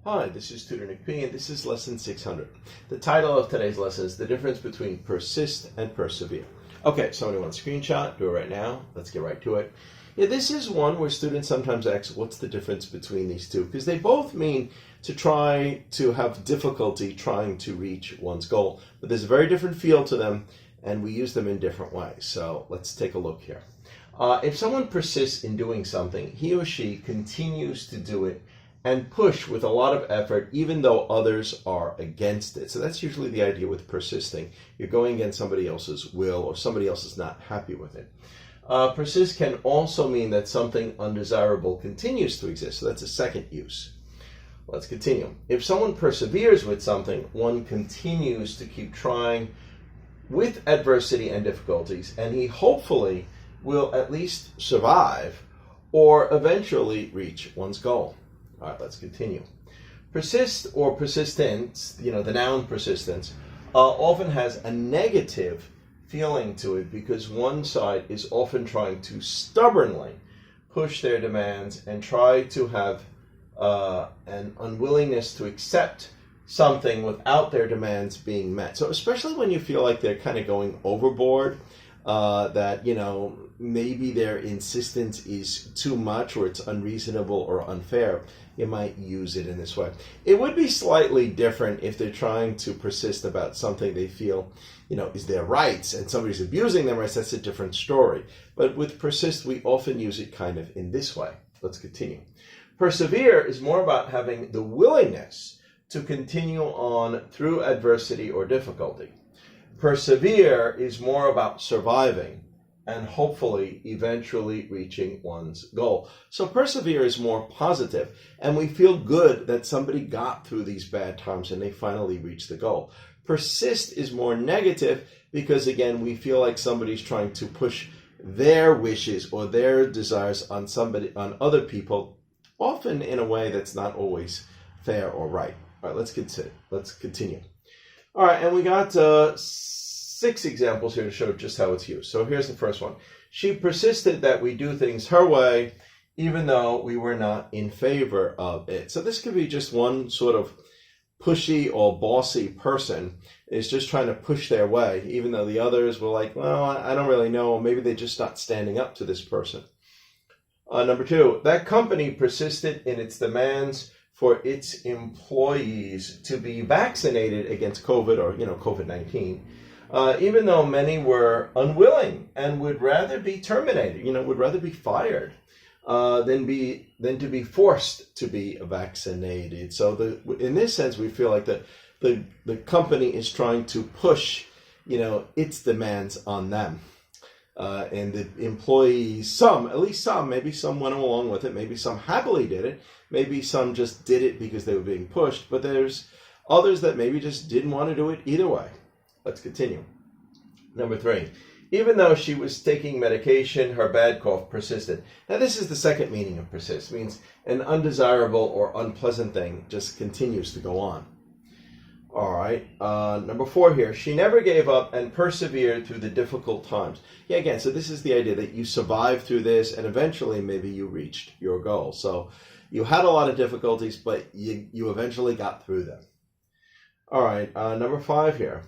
Hi, this is Tutor Nick P, and this is lesson 600. The title of today's lesson is The Difference Between Persist and Persevere. Okay, somebody wants a screenshot, do it right now. Let's get right to it. Yeah, this is one where students sometimes ask, what's the difference between these two? Because they both mean to try to have difficulty trying to reach one's goal. But there's a very different feel to them, and we use them in different ways. So let's take a look here. If someone persists in doing something, he or she continues to do it and push with a lot of effort, even though others are against it. So that's usually the idea with persisting. You're going against somebody else's will, or somebody else is not happy with it. Persist can also mean that something undesirable continues to exist. So that's a second use. Let's continue. If someone perseveres with something, one continues to keep trying with adversity and difficulties, and he hopefully will at least survive or eventually reach one's goal. All right, let's continue. Persist or persistence, the noun persistence, often has a negative feeling to it because one side is often trying to stubbornly push their demands and try to have an unwillingness to accept something without their demands being met. So especially when you feel like they're kind of going overboard, that, maybe their insistence is too much or it's unreasonable or unfair, you might use it in this way. It would be slightly different if they're trying to persist about something they feel, is their rights and somebody's abusing their rights. That's a different story. But with persist, we often use it kind of in this way. Let's continue. Persevere is more about having the willingness to continue on through adversity or difficulty. Persevere is more about surviving and hopefully eventually reaching one's goal. So persevere is more positive, and we feel good that somebody got through these bad times and they finally reached the goal. Persist is more negative because, again, we feel like somebody's trying to push their wishes or their desires on other people, often in a way that's not always fair or right. All right, let's continue. All right, and we got 6 examples here to show just how it's used. So here's the first one. She persisted that we do things her way, even though we were not in favor of it. So this could be just one sort of pushy or bossy person is just trying to push their way, even though the others were like, well, I don't really know. Maybe they're just not standing up to this person. Number 2, that company persisted in its demands for its employees to be vaccinated against COVID or, COVID-19. Even though many were unwilling and would rather be terminated, would rather be fired than to be forced to be vaccinated. So in this sense, we feel like the company is trying to push, its demands on them. And the employees, at least some, maybe some went along with it, maybe some happily did it, maybe some just did it because they were being pushed, but there's others that maybe just didn't want to do it either way. Let's continue. Number 3, even though she was taking medication, her bad cough persisted. Now this is the second meaning of persist. It means an undesirable or unpleasant thing just continues to go on. All right, number 4 here, she never gave up and persevered through the difficult times. Yeah, again, so this is the idea that you survived through this and eventually maybe you reached your goal. So you had a lot of difficulties, but you eventually got through them. All right, number 5 here.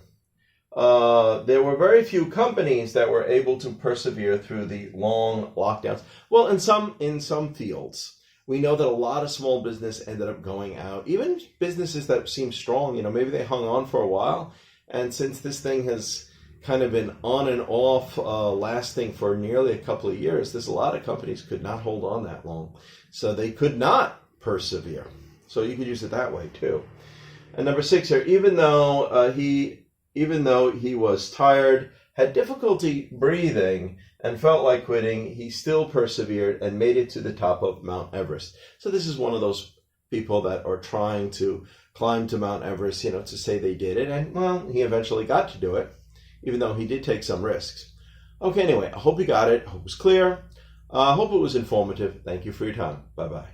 There were very few companies that were able to persevere through the long lockdowns. Well, in some fields, we know that a lot of small business ended up going out. Even businesses that seem strong, maybe they hung on for a while. And since this thing has kind of been on and off, lasting for nearly a couple of years, there's a lot of companies could not hold on that long. So they could not persevere. So you could use it that way too. And number 6 here, even though he was tired, had difficulty breathing, and felt like quitting, he still persevered and made it to the top of Mount Everest. So this is one of those people that are trying to climb to Mount Everest, to say they did it. And, well, he eventually got to do it, even though he did take some risks. Okay, anyway, I hope you got it. I hope it was clear. I hope it was informative. Thank you for your time. Bye-bye.